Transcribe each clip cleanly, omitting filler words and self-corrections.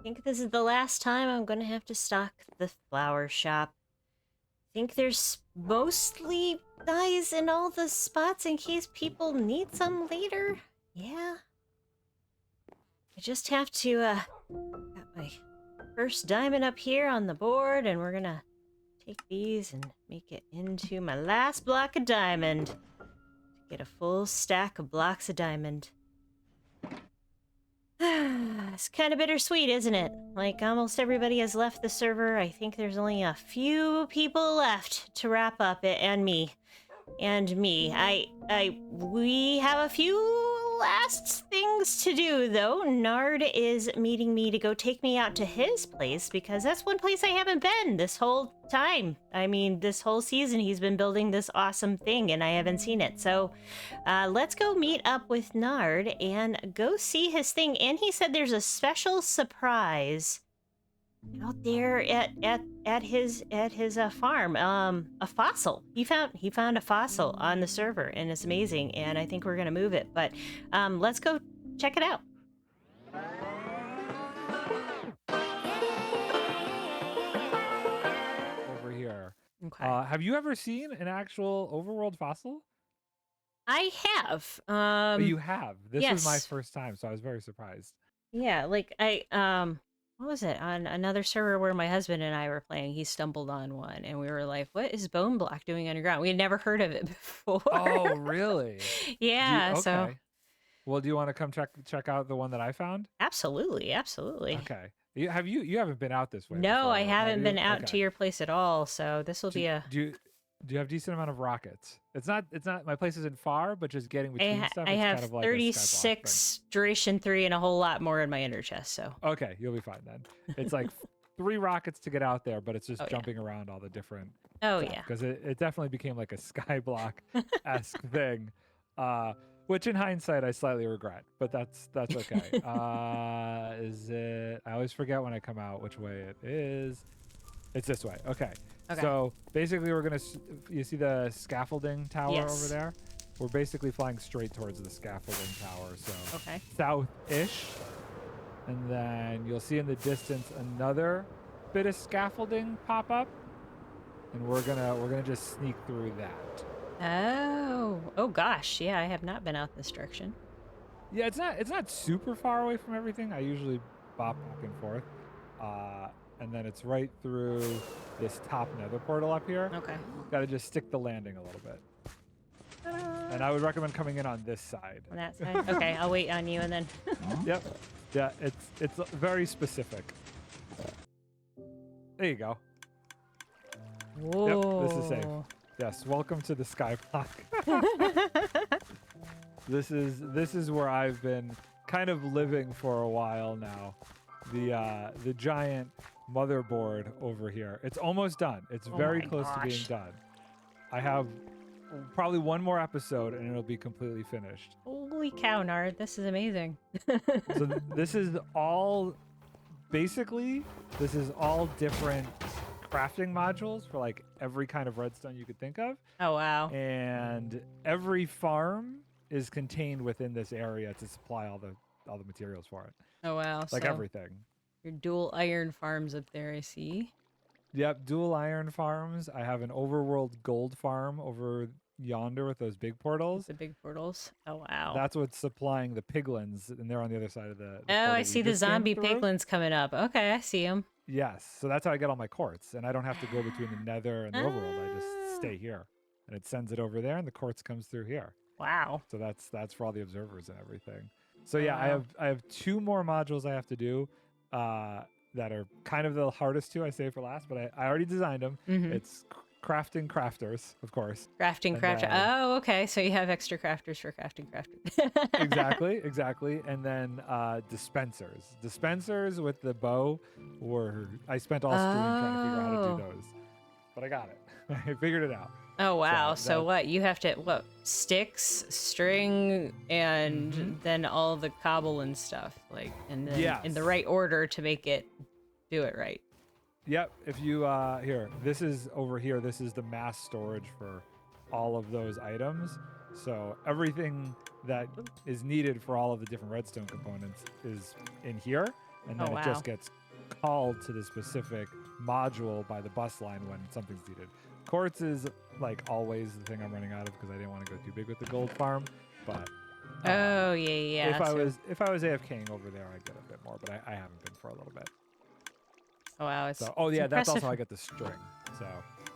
think this is the last time I'm gonna have to stock the flower shop. I think there's mostly dyes in all the spots in case people need some later. Yeah. I just have to, got my first diamond up here on the board, and we're gonna take these and make it into my last block of diamond to get a full stack of blocks of diamond. It's kind of bittersweet, isn't it? Like, almost everybody has left the server. I think there's only a few people left to wrap up it, and me. We have a few last things to do, though. Nard is meeting me to go take me out to his place, because that's one place I haven't been this whole time. I mean, this whole season he's been building this awesome thing, and I haven't seen it. So, let's go meet up with Nard and go see his thing. And he said there's a special surprise out there at his farm, a fossil. He found a fossil on the server, and it's amazing, and I think we're gonna move it, but let's go check it out. Over here. Okay. Have you ever seen an actual overworld fossil? I have. You have. This yes. was my first time, so I was very surprised. Yeah, like what was it, on another server where my husband and I were playing, he stumbled on one, and we were like, what is bone block doing underground? We had never heard of it before. Oh, really? Yeah. Okay. So well, do you want to come check out the one that I found? absolutely. Okay. You haven't been out this way No, before, I haven't been out okay. to your place at all, so this will be a... Do you have a decent amount of rockets? It's not my place isn't far, but just getting between stuff, I it's have kind of like 36 duration 3 and a whole lot more in my ender chest, so... Okay, you'll be fine then. It's like 3 rockets to get out there, but it's just Oh, jumping around all the different yeah. Because it definitely became like a skyblock-esque thing. Which in hindsight I slightly regret, but that's okay. Is it? I always forget when I come out which way it is. It's this way. Okay. So basically, we're gonna. You see the scaffolding tower over there? We're basically flying straight towards the scaffolding tower. So south-ish, and then you'll see in the distance another bit of scaffolding pop up, and we're gonna just sneak through that. Oh gosh, yeah, I have not been out this direction. Yeah, it's not super far away from everything. I usually bop back and forth. And then it's right through this top nether portal up here. Okay. Gotta just stick the landing a little bit. And I would recommend coming in on this side. On that side? Okay, I'll wait on you and then... Yep. Yeah, it's very specific. There you go. Whoa. Yep, this is safe. Yes, welcome to the skyblock. This is where I've been kind of living for a while now. The giant motherboard over here. It's almost done. It's very close to being done. I have probably one more episode and it'll be completely finished. Holy cow, Nard, this is amazing. So this is all different crafting modules for like every kind of redstone you could think of. Oh wow. And every farm is contained within this area to supply all the materials for it. Oh wow. Like so everything. Your dual iron farms up there, I see. Yep, dual iron farms. I have an overworld gold farm over yonder with those big portals. The big portals. Oh wow. That's what's supplying the piglins, and they're on the other side of the oh, I see the zombie piglins coming up. Okay, I see them. Yes, so that's how I get all my quartz, and I don't have to go between the nether and the overworld. I just stay here, and it sends it over there, and the quartz comes through here. Wow. So that's for all the observers and everything. So yeah, I have 2 more modules I have to do that are kind of the hardest to. I save for last, but I already designed them. Mm-hmm. It's crafting crafters, of course. Crafting crafter. Oh, okay. So you have extra crafters for crafting crafters. Exactly. And then dispensers. Dispensers with the bow I spent all stream trying to figure out how to do those. But I got it. I figured it out. Oh wow. So what? You have to sticks, string, and then all the cobble and stuff, like, and then in the right order to make it do it right. Yep. If you this is over here. This is the mass storage for all of those items. So everything that is needed for all of the different redstone components is in here, and then Oh, it wow. just gets called to the specific module by the bus line when something's needed. Quartz is like always the thing I'm running out of because I didn't want to go too big with the gold farm. But Oh, yeah. if I was AFKing over there, I'd get a bit more, but I haven't been for a little bit. Oh, wow. It's, So, it's that's impressive. also how I get the string. So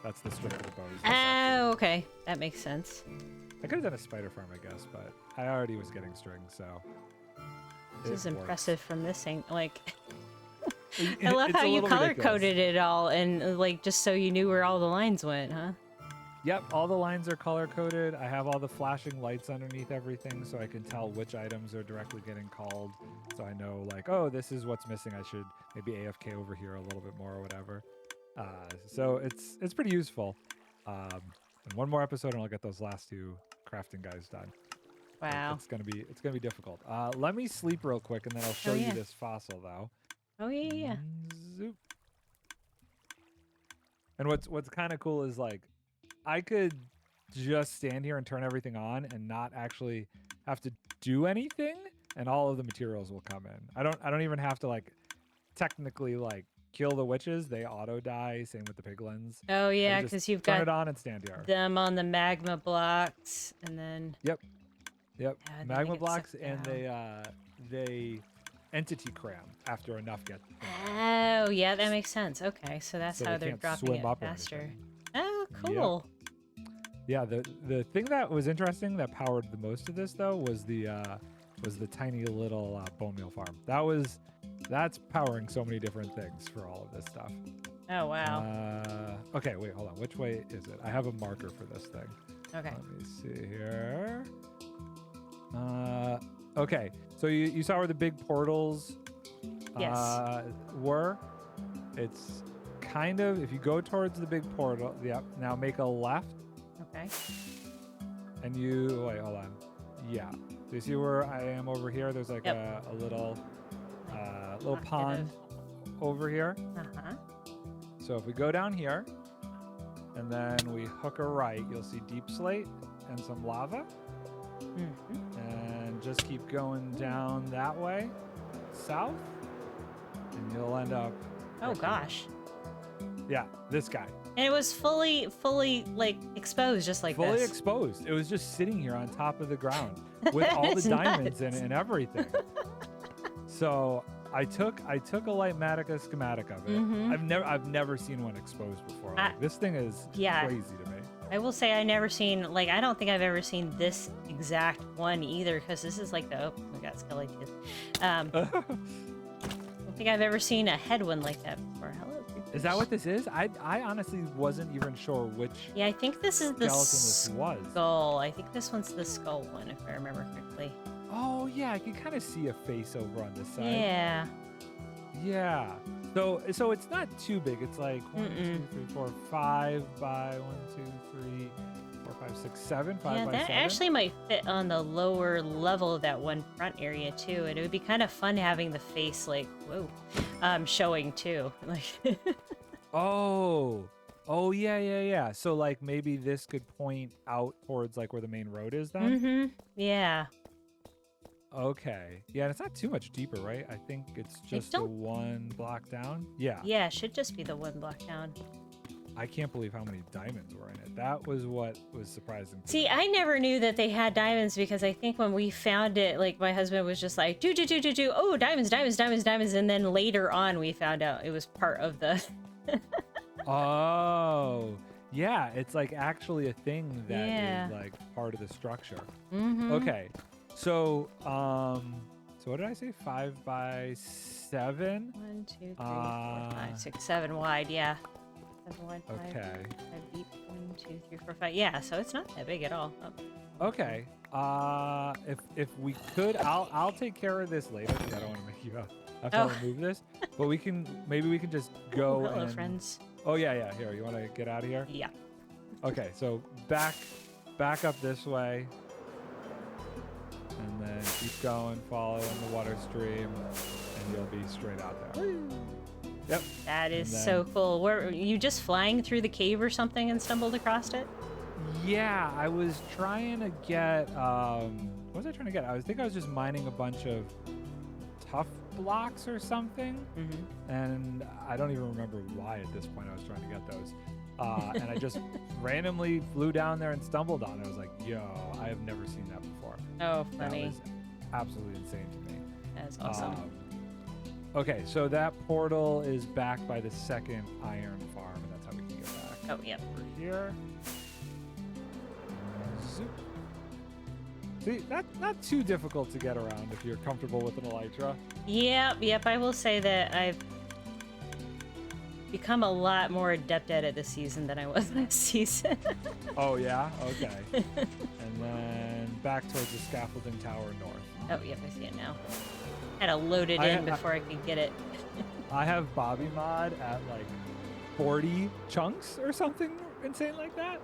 that's the string for the bows. Oh, okay. That makes sense. I could have done a spider farm, I guess, but I already was getting string, so. This is it works. impressive from this thing. Like, It- I love it's how a you little color ridiculous. coded it all and like just so you knew where all the lines went, huh? Yep, all the lines are color coded. I have all the flashing lights underneath everything so I can tell which items are directly getting called. So I know, like, oh, this is what's missing. I should maybe AFK over here a little bit more or whatever. So it's pretty useful. And one more episode and I'll get those last 2 crafting guys done. Wow. It's gonna be difficult. Let me sleep real quick and then I'll show yeah. you this fossil though. Oh, yeah. Zoop. And what's kind of cool is like I could just stand here and turn everything on and not actually have to do anything, and all of the materials will come in. I don't even have to like technically like kill the witches. They auto die. Same with the piglins. Oh, yeah, I just because you've turn got it on and stand here. them on the magma blocks and then... Yep. Yeah, then they Magma get blocks, sucked and down. they entity cram after enough get. Oh, yeah, that makes sense. Okay, so that's So how they they're can't dropping swim it up or faster. anything. Oh, Yep. cool. Yeah, the thing that was interesting that powered the most of this though was the tiny little bone meal farm. That's powering so many different things for all of this stuff. Oh, wow. Okay, wait, hold on. Which way is it? I have a marker for this thing. Okay. Let me see here. Okay, so you saw where the big portals Yes. were? It's kind of, if you go towards the big portal, yep, now make a left, Okay. and wait, hold on. Yeah. So you see where I am over here? There's like Yep. a little Pocket pond over here. Uh-huh. So if we go down here, and then we hook a right, you'll see deep slate and some lava. Mm-hmm. And just keep going down that way, south, and you'll end up. Oh, gosh. Yeah, this guy. And it was fully, like, exposed just like Fully this. exposed. It was just sitting here on top of the ground with That all the is diamonds nuts. in it and everything. So I took a Lightmatica schematic of it. Mhm. I've never seen one exposed before. I- Like, this thing is Yeah. crazy to me. I will say I never seen, like, I don't think I've ever seen this exact one either, because this is like the, oh, we got skeletons. I don't think I've ever seen a head one like that before. Hello, creepers. Is that what this is? I honestly wasn't even sure which Yeah, I think this is the skeleton this was. skull. I think this one's the skull one, if I remember correctly. Oh yeah, I can kind of see a face over on this side. Yeah. Yeah. So it's not too big. It's like 1, 2, 3, 4, 5 by 1, 2, 3, 4, 5, 6, 7. 5 Yeah, by that 7. actually might fit on the lower level of that one front area too. And it would be kind of fun having the face like, whoa, showing too. Like, Oh yeah. So like maybe this could point out towards like where the main road is then. mm-hmm. Yeah. Okay. Yeah, and it's not too much deeper, right? I think it's just the don't- one block down. Yeah. Yeah, it should just be the one block down. I can't believe how many diamonds were in it. That was what was surprising. To See, me. I never knew that they had diamonds because I think when we found it, like my husband was just like, do, oh, diamonds. And then later on we found out it was part of the... Oh, yeah. It's like actually a thing that is Yeah. like part of the structure. Mm-hmm. Okay. So, so what did I say? 5 by 7? 1, 2, 3, 4, Uh, 5, 6, 7 wide, yeah. 7 wide, 5, Okay. 5 deep, 1, 2, 3, 4, 5. Yeah, so it's not that big at all. Oh. Okay. If we could, I'll take care of this later because I don't want to make you have to Oh. remove this. But maybe we can just go Hello, and. friends. Oh yeah. Here, you want to get out of here? Yeah. Okay. So back up this way. And then keep going, following the water stream, and you'll be straight out there. Yep. That is And so then- cool. Were you just flying through the cave or something and stumbled across it? Yeah, I was trying to get. What was I trying to get? I think I was just mining a bunch of tough blocks or something. Mm-hmm. And I don't even remember why at this point I was trying to get those. And I just randomly flew down there and stumbled on it. I was like, yo, I have never seen that before. Oh, funny. That was absolutely insane to me. That's awesome. Okay, so that portal is back by the second iron farm, and that's how we can get back. Oh, yep. Over here. Zoop. See, that's not too difficult to get around if you're comfortable with an elytra. Yep. I will say that I've become a lot more adept at it this season than I was last season. Oh, yeah? Okay. And then back towards the scaffolding tower north. Oh, yep, I see it now. Had to load it in before I could get it. I have Bobby mod at like 40 chunks or something insane like that.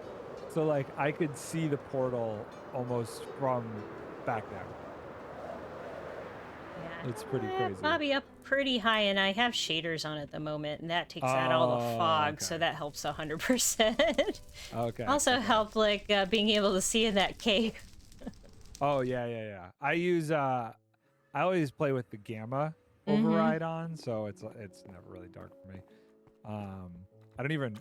So like I could see the portal almost from back there. Yeah. It's pretty crazy. Bobby up pretty high, and I have shaders on at the moment, and that takes out all the fog, so that helps 100%. Okay. Also helped like being able to see in that cave. Oh yeah. I use I always play with the gamma override on, so it's never really dark for me. I don't even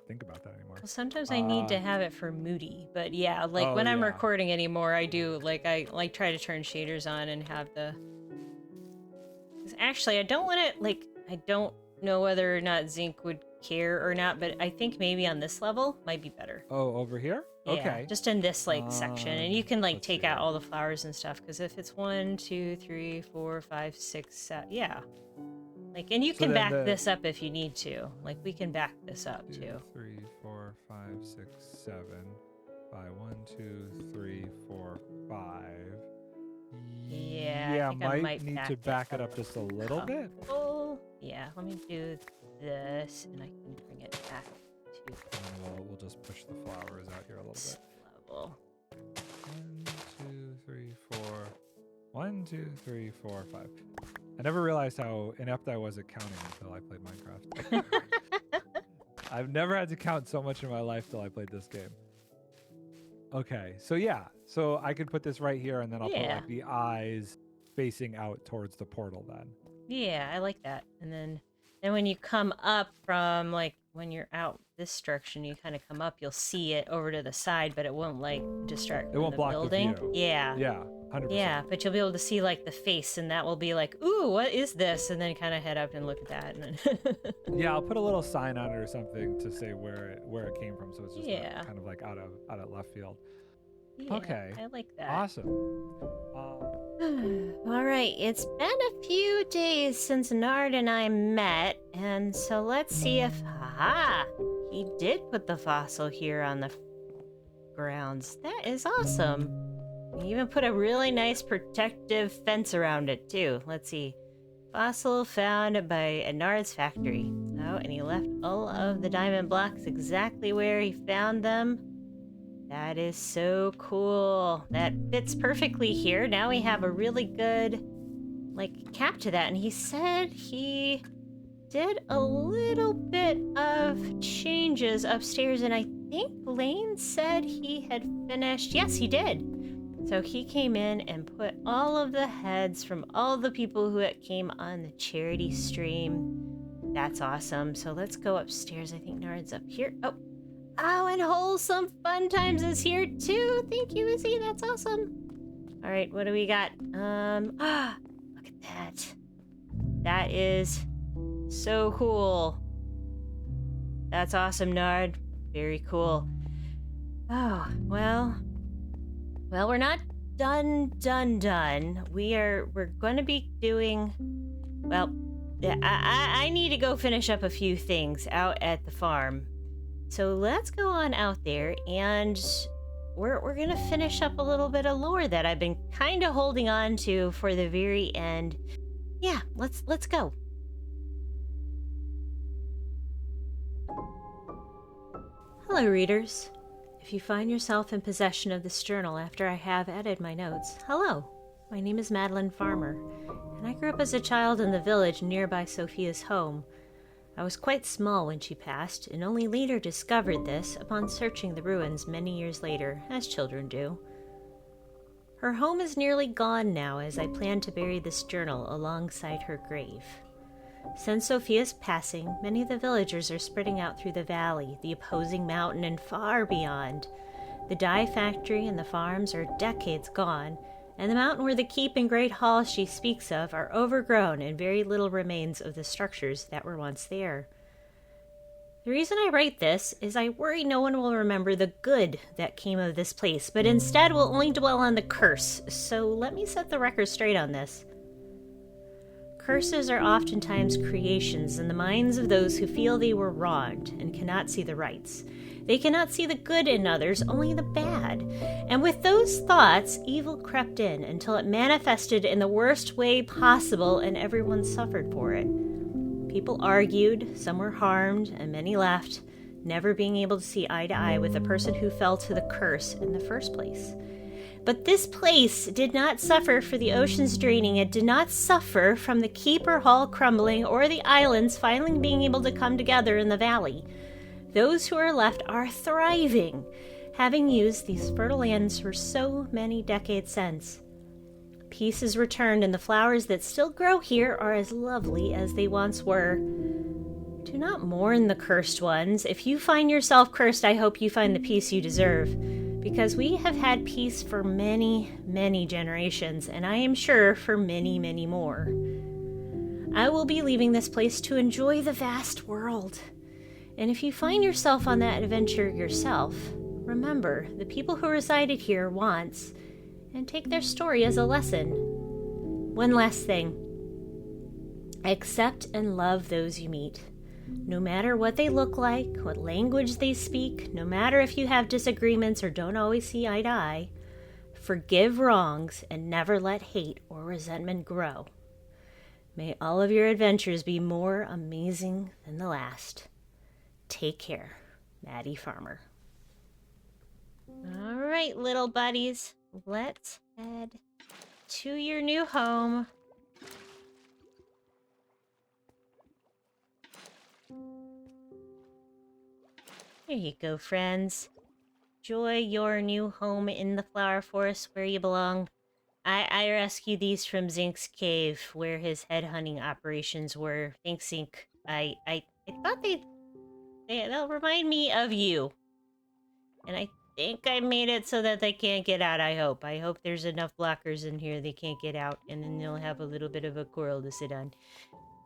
think about that anymore. Well, sometimes I need to have it for moody, but yeah, like when I'm recording anymore, I do like I try to turn shaders on and have the. 'Cause actually, I don't want it like I don't know whether or not Zinc would care or not, but I think maybe on this level might be better. Oh, over here? Yeah, Okay. just in this like section, and you can like let's take see. out all the flowers and stuff. Because if it's 1, 2, 3, 4, 5, 6, 7, yeah. Like, and you So can then back this up if you need to. Like, we can back this up 2, too. 3, 4, 5, 6, 7. By 1, 2, 3, 4, 5. Yeah, I think I might need back to it back it up just a little bit. Oh, yeah. Let me do this, and I can bring it back to And we'll just push the flowers out here a little this bit. level. 1, 2, 3, 4. 1, 2, 3, 4, 5. I never realized how inept I was at counting until I played Minecraft. I've never had to count so much in my life till I played this game. Okay, so yeah. So I could put this right here, and then I'll put like the eyes facing out towards the portal then. Yeah, I like that. And then when you come up from like when you're out this direction, you kind of come up, you'll see it over to the side, but it won't like distract It won't the block building. the view. Yeah. Yeah, 100%. Yeah, but you'll be able to see like the face, and that will be like, ooh, what is this? And then kind of head up and look at that. And then Yeah, I'll put a little sign on it or something to say where it came from, so it's just not kind of like out of left field. yeah, Okay. I like that. Awesome. All right, it's been a few days since Nard and I met, and so let's see if he did put the fossil here on the grounds. That is awesome. He even put a really nice protective fence around it too. Let's see. Fossil found by Nard's factory. Oh, and he left all of the diamond blocks exactly where he found them. That is so cool. That fits perfectly here. Now we have a really good, like, cap to that. And he said he did a little bit of changes upstairs. And I think Lane said he had finished. Yes, he did. So he came in and put all of the heads from all the people who came on the charity stream. That's awesome. So let's go upstairs. I think Nard's up here. Oh, and Wholesome Fun Times is here too. Thank you, Izzy. That's awesome. All right, what do we got? Look at that. That is so cool. That's awesome, Nard. Very cool. Oh, well, we're not done. We're going to be doing, well, I need to go finish up a few things out at the farm. So let's go on out there, and we're gonna finish up a little bit of lore that I've been kind of holding on to for the very end. Yeah, let's go. Hello, readers. If you find yourself in possession of this journal after I have added my notes, hello. My name is Madeline Farmer, and I grew up as a child in the village nearby Sophia's home. I was quite small when she passed, and only later discovered this upon searching the ruins many years later, as children do. Her home is nearly gone now as I plan to bury this journal alongside her grave. Since Sophia's passing, many of the villagers are spreading out through the valley, the opposing mountain, and far beyond. The dye factory and the farms are decades gone, and the mountain where the keep and great hall she speaks of are overgrown and very little remains of the structures that were once there. The reason I write this is I worry no one will remember the good that came of this place, but instead will only dwell on the curse, so let me set the record straight on this. Curses are oftentimes creations in the minds of those who feel they were wronged and cannot see the rights. They cannot see the good in others, only the bad. And with those thoughts, evil crept in until it manifested in the worst way possible and everyone suffered for it. People argued, some were harmed, and many left, never being able to see eye to eye with the person who fell to the curse in the first place. But this place did not suffer for the ocean's draining. It did not suffer from the keep or hall crumbling or the islands finally being able to come together in the valley. Those who are left are thriving, having used these fertile lands for so many decades since. Peace is returned, and the flowers that still grow here are as lovely as they once were. Do not mourn the cursed ones. If you find yourself cursed, I hope you find the peace you deserve. Because we have had peace for many, many generations, and I am sure for many, many more. I will be leaving this place to enjoy the vast world. And if you find yourself on that adventure yourself, remember the people who resided here once, and take their story as a lesson. One last thing. Accept and love those you meet. No matter what they look like, what language they speak, no matter if you have disagreements or don't always see eye to eye, forgive wrongs and never let hate or resentment grow. May all of your adventures be more amazing than the last. Take care, Maddie Farmer. All right, little buddies, let's head to your new home. Here you go, friends. Enjoy your new home in the flower forest where you belong. I rescued these from Zink's cave where his headhunting operations were. Thanks, Zink. I thought they'll remind me of you. And I think I made it so that they can't get out, I hope. I hope there's enough blockers in here they can't get out, and then they'll have a little bit of a coral to sit on.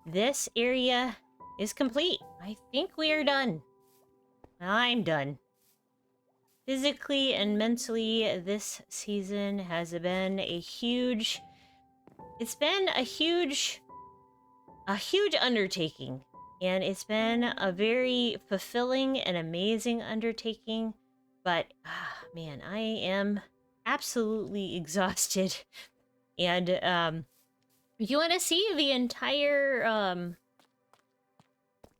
This area is complete. I think we are done. I'm done. Physically and mentally, this season has been a huge... It's been a huge undertaking. And it's been a very fulfilling and amazing undertaking. But, man, I am absolutely exhausted. And, if you want to see the entire,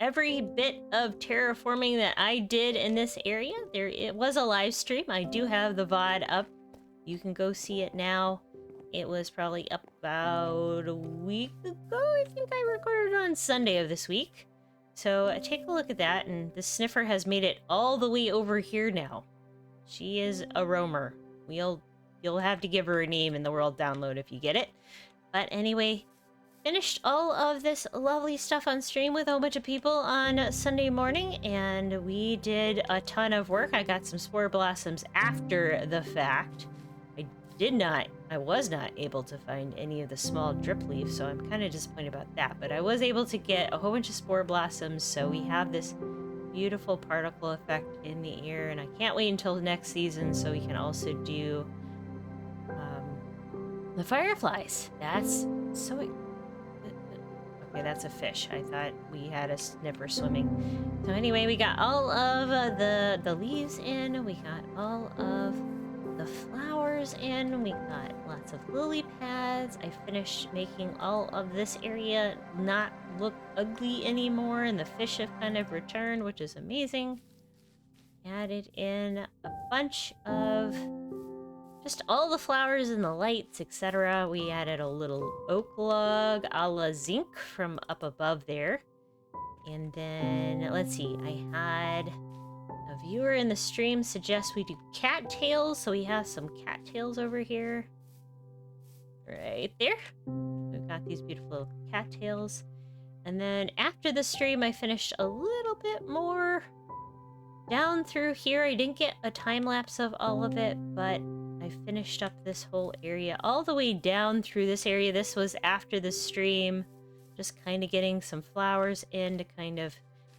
every bit of terraforming that I did in this area, it was a live stream. I do have the VOD up. You can go see it now. It was probably up about a week ago. I think I recorded it on Sunday of this week. So take a look at that, and the sniffer has made it all the way over here now. She is a roamer. You'll have to give her a name in the world download if you get it. But anyway, finished all of this lovely stuff on stream with a whole bunch of people on Sunday morning, and we did a ton of work. I got some spore blossoms after the fact. I was not able to find any of the small drip leaves, so I'm kind of disappointed about that. But I was able to get a whole bunch of spore blossoms, so we have this beautiful particle effect in the air, and I can't wait until next season so we can also do the fireflies. That's so... Okay, that's a fish. I thought we had a sniffer swimming. So anyway, we got all of the leaves in. We got all of the flowers in. We got lots of lily pads. I finished making all of this area not look ugly anymore, and the fish have kind of returned, which is amazing. Added in a bunch of just all the flowers and the lights, etc. We added a little oak log a la Zinc from up above there. And then, let's see, I had a viewer in the stream suggest we do cattails, so we have some cattails over here. right there. We've got these beautiful cattails. And then after the stream, I finished a little bit more down through here. I didn't get a time lapse of all of it, but I finished up this whole area all the way down through this area. This was after the stream, just kind of getting some flowers in to kind of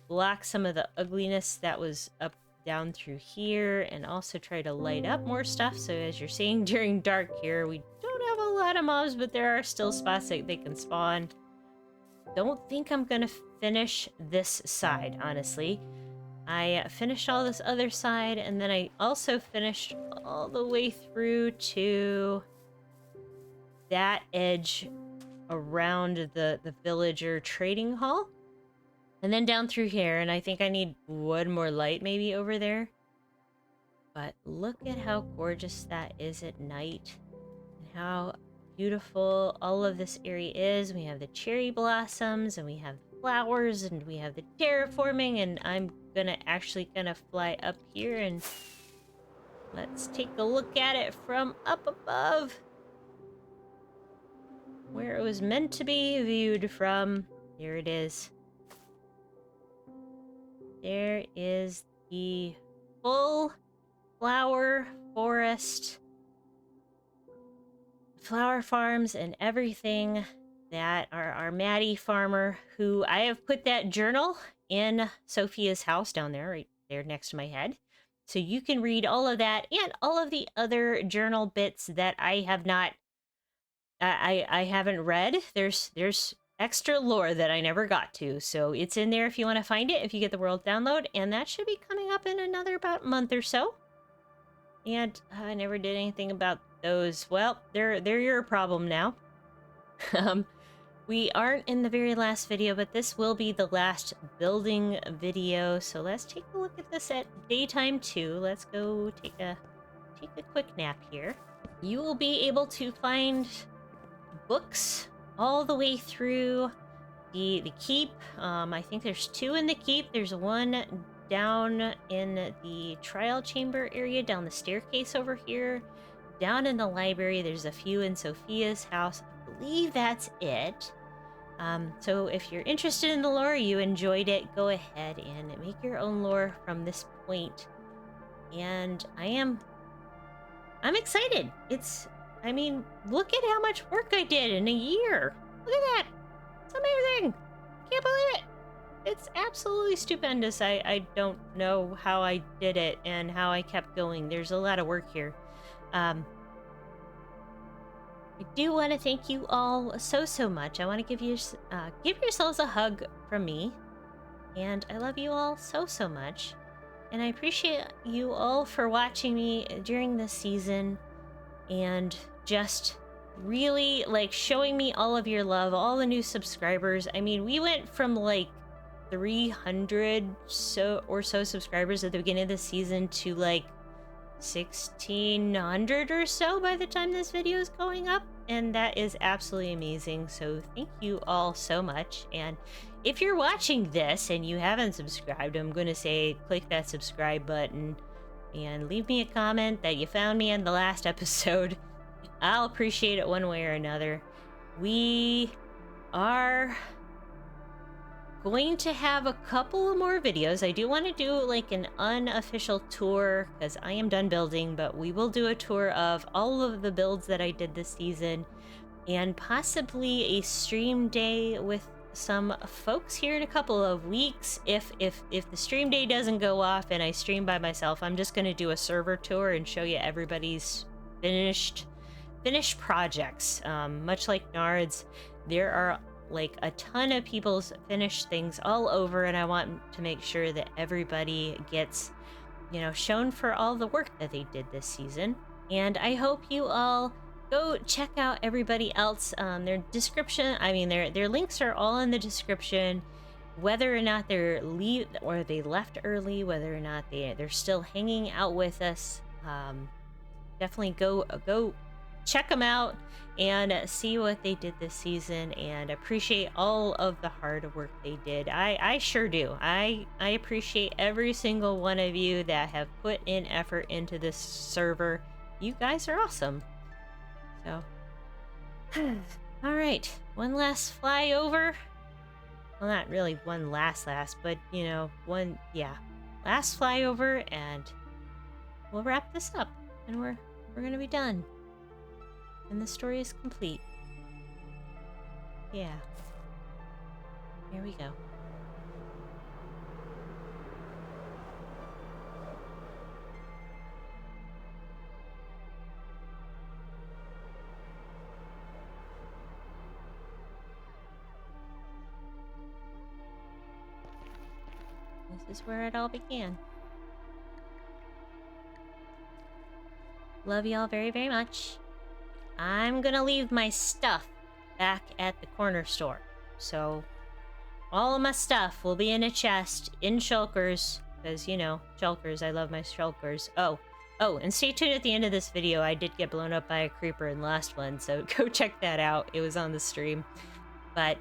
block some of the ugliness that was up down through here, and also try to light up more stuff. So as you're seeing during dark here, we don't have a lot of mobs, but there are still spots that they can spawn. Don't think I'm gonna finish this side, honestly. I finished all this other side, and then I also finished all the way through to that edge around the villager trading hall. And then down through here, and I think I need one more light maybe over there. But look at how gorgeous that is at night, and how beautiful all of this area is. We have the cherry blossoms, and we have flowers, and we have the terraforming, and I'm actually gonna fly up here and let's take a look at it from up above, where it was meant to be viewed from. Here it is. There is the full flower forest, flower farms, and everything that our Maddie farmer, who I have put that journal in Sophia's house down there, right there next to my head. So you can read all of that and all of the other journal bits that I have not, I haven't read. There's extra lore that I never got to. So it's in there if you want to find it, if you get the world download, and that should be coming up in another about month or so. And I never did anything about those. Well, they're your problem now. We aren't in the very last video, but this will be the last building video. So let's take a look at this at daytime too. Let's go take a quick nap here. You will be able to find books all the way through the keep. I think there's 2 in the keep. There's one down in the trial chamber area, down the staircase over here. Down in the library, there's a few in Sophia's house. I believe that's it. So if you're interested in the lore, you enjoyed it, go ahead and make your own lore from this point. And I'm excited. I mean, look at how much work I did in a year. Look at that. It's amazing. Can't believe it. It's absolutely stupendous. I don't know how I did it and how I kept going. There's a lot of work here. I do want to thank you all so much. I want to give yourselves a hug from me. And I love you all so much. And I appreciate you all for watching me during this season. And just really like showing me all of your love, all the new subscribers. I mean, we went from like 300 or so subscribers at the beginning of the season to like 1,600 or so by the time this video is going up, and that is absolutely amazing. So thank you all so much. And if you're watching this and you haven't subscribed, I'm going to say click that subscribe button and leave me a comment that you found me in the last episode. I'll appreciate it one way or another. We are going to have a couple of more videos. I do want to do like an unofficial tour because I am done building, but we will do a tour of all of the builds that I did this season, and possibly a stream day with some folks here in a couple of weeks. If the stream day doesn't go off and I stream by myself, I'm just going to do a server tour and show you everybody's finished projects. Much like Nard's, there are like a ton of people's finished things all over, and I want to make sure that everybody gets, you know, shown for all the work that they did this season. And I hope you all go check out everybody else. Their description, I mean, their links are all in the description. Whether or not they left early, whether or not they're still hanging out with us, definitely go check them out and see what they did this season, and appreciate all of the hard work they did. I sure do. I appreciate every single one of you that have put in effort into this server. You guys are awesome. So All right, one last flyover. Well, not really one last, but you know, one, yeah, last flyover, and we'll wrap this up, and we're gonna be done, and the story is complete. Yeah. Here we go. This is where it all began. Love y'all very, very much. I'm gonna leave my stuff back at the corner store. So all of my stuff will be in a chest in shulkers, because, you know, shulkers, I love my shulkers. Oh, and stay tuned at the end of this video. I did get blown up by a creeper in the last one, so go check that out. It was on the stream. But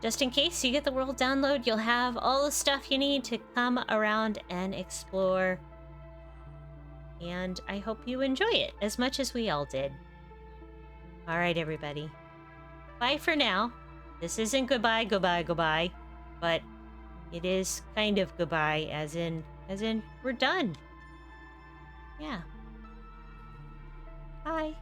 just in case you get the world download, you'll have all the stuff you need to come around and explore. And I hope you enjoy it as much as we all did. All right, everybody. Bye for now. This isn't goodbye, but it is kind of goodbye, as in we're done. Yeah. Bye.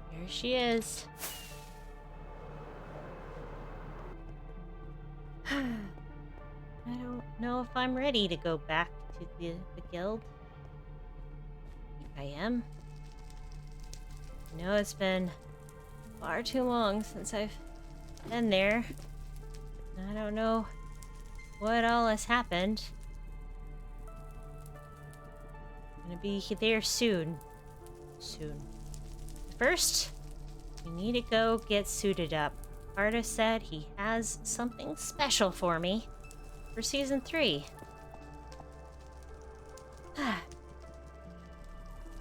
Here she is. I don't know if I'm ready to go back to the guild. I am. You know, it's been far too long since I've been there. I don't know what all has happened. I'm gonna be there soon. First, we need to go get suited up. Artist said he has something special for me for season 3.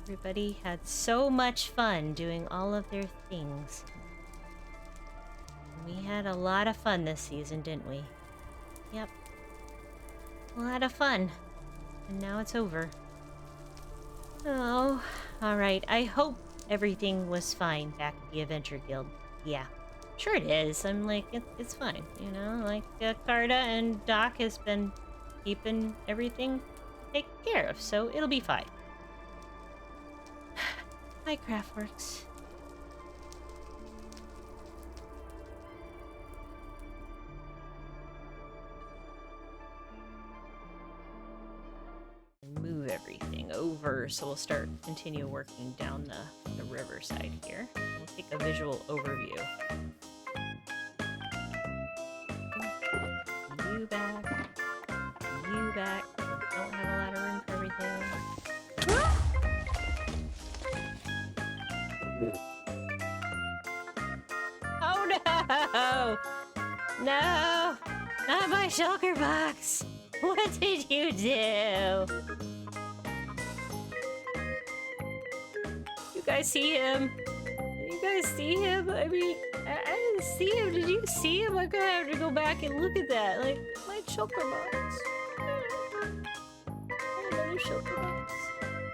Everybody had so much fun doing all of their things. We had a lot of fun this season, didn't we? Yep. A lot of fun. And now it's over. Oh, alright. I hope everything was fine back at the Adventure Guild. Yeah. Sure it is. I'm like, it's fine, you know? Like, Carta and Doc has been keeping everything taken care of, so it'll be fine. Hi, CraftWorks. Move everything over, so we'll continue working down the riverside here. We'll take a visual overview. You back. Don't have a lot of room for everything. Oh no! No! Not my shulker box! What did you do? You guys see him? Did you guys see him? I mean, I didn't see him. Did you see him? I'm gonna have to go back and look at that. Like, my shulker box. Another shulker box.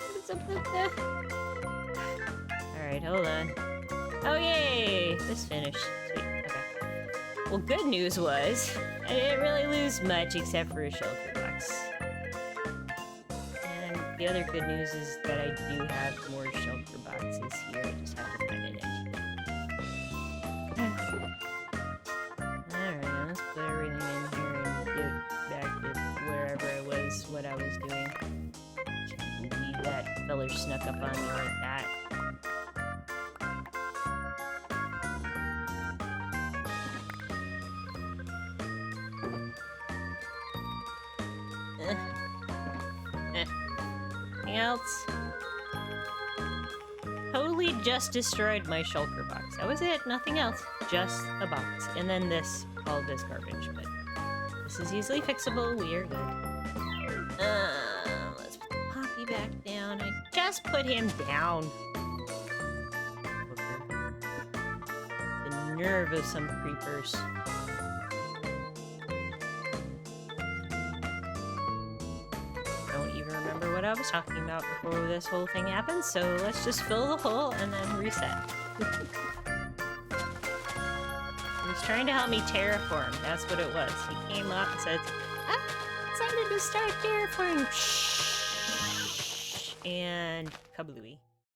What is up with that? Alright, hold on. Oh, yay! This finished. Sweet. Okay. Well, good news was, I didn't really lose much except for a shulker box. And the other good news is that I do have more shulker boxes here. I just have to find an empty. Alright, let's put everything in here and get back to wherever I was, what I was doing. Can't believe that feller snuck up on me like that. Anything else? Totally just destroyed my shulker box. That was it, nothing else. Just a box. And then this, all this garbage, but this is easily fixable. We are good. Let's put the Poppy back down. I just put him down. The nerve of some creepers. what I was talking about before this whole thing happened, so let's just fill the hole and then reset. He was trying to help me terraform, that's what it was. He came up and said, "Ah, decided to start terraforming." And kablooey.